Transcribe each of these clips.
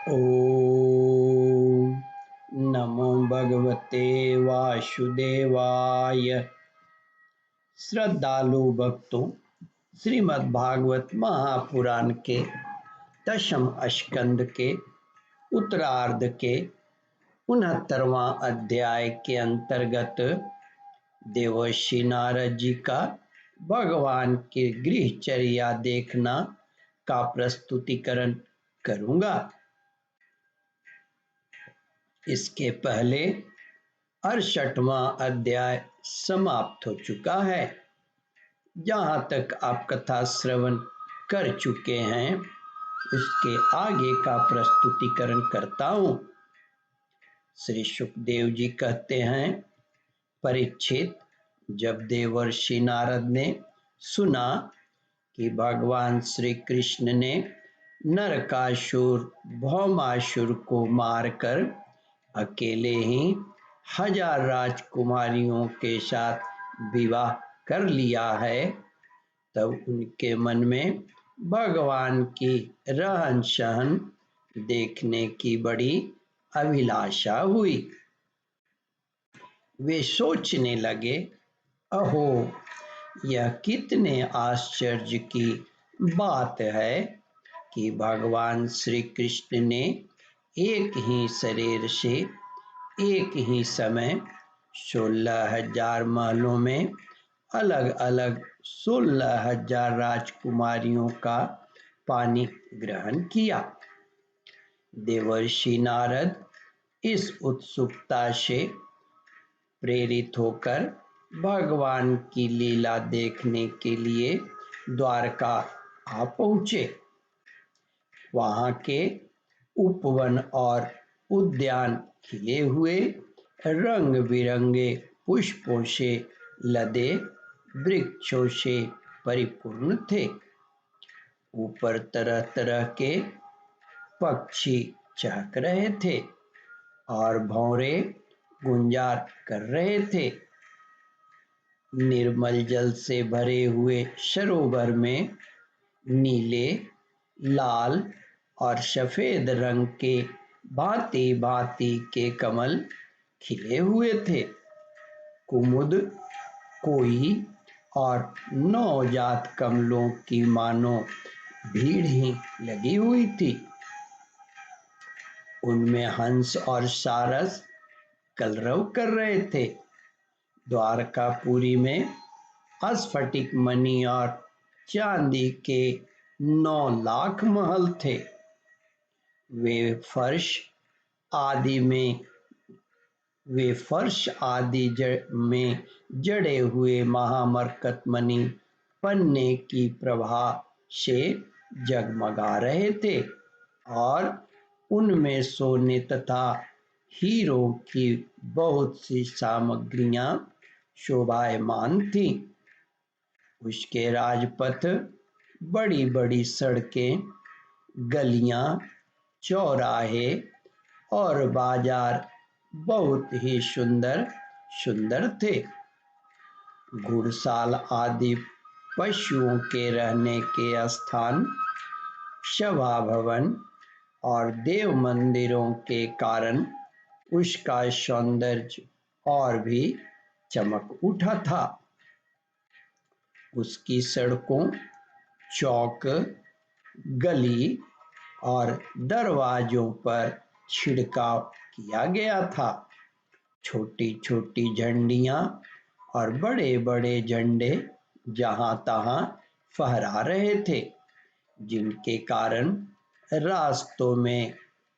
ओम नमो भगवते वासुदेवाय। श्रद्धालु भक्तों, श्रीमद् भागवत महापुराण के दशम स्कंद के उत्तरार्ध के 69वां अध्याय के अंतर्गत देवर्षि नारद जी का भगवान के गृहचर्या देखना का प्रस्तुतिकरण करूंगा। इसके पहले 68वां अध्याय समाप्त हो चुका है। जहाँ तक आप कथा श्रवण कर चुके हैं उसके आगे का प्रस्तुतिकरण करता हूँ। श्री सुखदेव जी कहते हैं, परीक्षित, जब देवर्षि नारद ने सुना कि भगवान श्री कृष्ण ने नरकासुर भौमासुर को मारकर अकेले ही 1000 राजकुमारियों के साथ विवाह कर लिया है, तब उनके मन में भगवान की रहन सहन देखने की बड़ी अभिलाषा हुई। वे सोचने लगे, अहो, यह कितने आश्चर्य की बात है कि भगवान श्री कृष्ण ने एक ही शरीर से एक ही समय 16,000 महलों में अलग अलग 16,000 राजकुमारियों का पानी ग्रहण किया। देवर्षि नारद इस उत्सुकता से प्रेरित होकर भगवान की लीला देखने के लिए द्वारका आ पहुँचे। वहाँ के उपवन और उद्यान खिले हुए रंग बिरंगे पुष्पों से लदे वृक्षों से परिपूर्ण थे। ऊपर तरह तरह के पक्षी चहक रहे थे और भौरे गुंजार कर रहे थे। निर्मल जल से भरे हुए सरोवर में नीले, लाल और सफेद रंग के भांति भांति के कमल खिले हुए थे। कुमुद, कोई और नवजात कमलों की मानो भीड़ ही लगी हुई थी। उनमें हंस और सारस कलरव कर रहे थे। द्वारकापुरी में स्फटिक मणि और चांदी के 9 लाख महल थे। वे फर्श आदि में जड़े हुए महामरकतमणि पन्ने की प्रभा से जगमगा रहे थे और उनमें सोने तथा हीरों की बहुत सी सामग्रियां शोभायमान थीं। उसके राजपथ, बड़ी बड़ी सड़कें, गलियां, चौराहे और बाजार बहुत ही सुंदर सुंदर थे। घुड़साल आदि पशुओं के रहने के स्थान, सभा भवन और देव मंदिरों के कारण उसका सौंदर्य और भी चमक उठा था। उसकी सड़कों, चौक, गली और दरवाजों पर छिड़काव किया गया था। छोटी छोटी झंडियां और बड़े बड़े झंडे जहां तहां फहरा रहे थे, जिनके कारण रास्तों में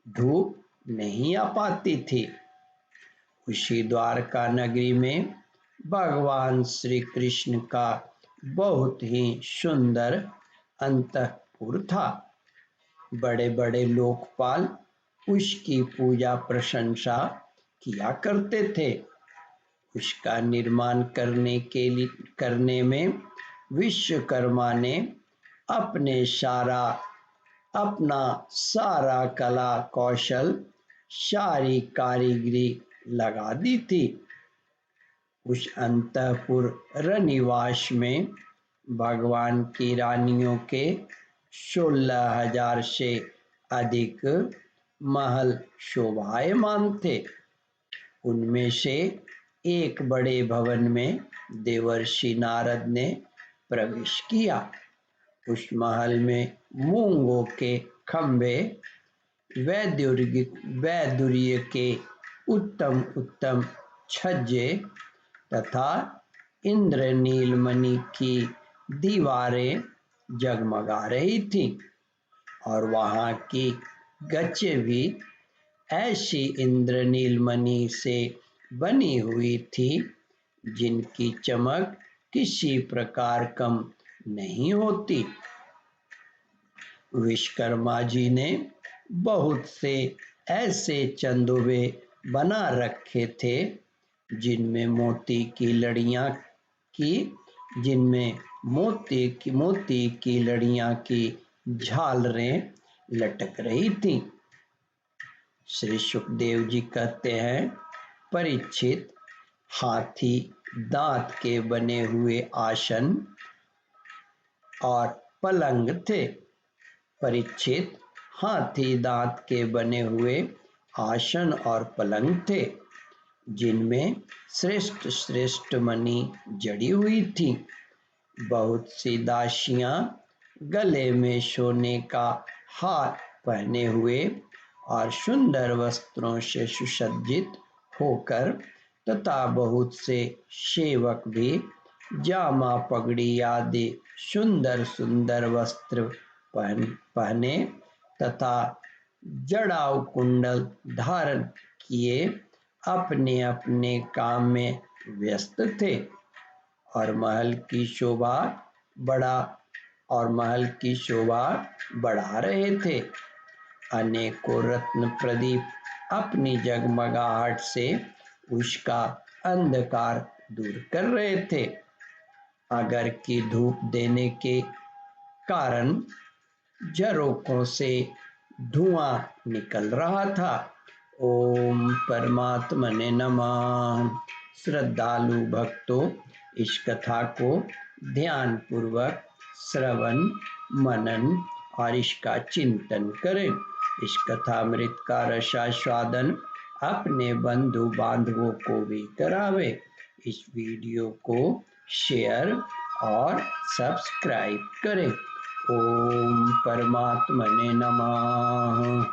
धूप नहीं आ पाती थी। उसी द्वारका नगरी में भगवान श्री कृष्ण का बहुत ही सुंदर अंतःपुर था। बड़े बड़े लोकपाल उसकी पूजा प्रशंसा किया करते थे। उसका निर्माण करने में विश्वकर्मा ने अपना सारा कला कौशल, सारी कारीगरी लगा दी थी। उस अंतःपुर रनिवास में भगवान की रानियों के 16,000 से अधिक महल शोभायमान थे। उनमें से एक बड़े भवन में देवर्षि नारद ने प्रवेश किया। उस महल में मूंगों के खंभे, वैदुर्य के उत्तम उत्तम छज्जे तथा इंद्रनीलमणि की दीवारें जगमगा रही थीं और वहां की गच्चे भी ऐसी इंद्रनीलमणि से बनी हुई थी जिनकी चमक किसी प्रकार कम नहीं होती। विश्वकर्मा जी ने बहुत से ऐसे चंदोबे बना रखे थे जिनमें मोती की लड़ियां की झालरें लटक रही थीं। श्री सुखदेव जी कहते हैं, परीक्षित, हाथी दांत के बने हुए आसन और पलंग थे। परीक्षित, हाथी दांत के बने हुए आसन और पलंग थे जिनमें श्रेष्ठ श्रेष्ठ मणि जड़ी हुई थी। बहुत सी दासियां गले में सोने का हार पहने हुए और सुंदर वस्त्रों से सुसज्जित होकर तथा बहुत से सेवक भी जामा पगड़ी आदि सुंदर सुंदर वस्त्र पहने तथा जड़ाऊ कुंडल धारण किए अपने अपने काम में व्यस्त थे और महल की शोभा बढ़ा रहे थे। अनेकों रत्न प्रदीप अपनी जगमगाहट से उसका अंधकार दूर कर रहे थे। अगर की धूप देने के कारण झरोखों से धुआं निकल रहा था। ओम परमात्मने नमः। श्रद्धालु भक्तों, इस कथा को ध्यान पूर्वक श्रवण मनन और इसका चिंतन करें। इस कथामृत का रसास्वादन अपने बंधु बांधवों को भी करावे। इस वीडियो को शेयर और सब्सक्राइब करें। ओम परमात्मने नमः।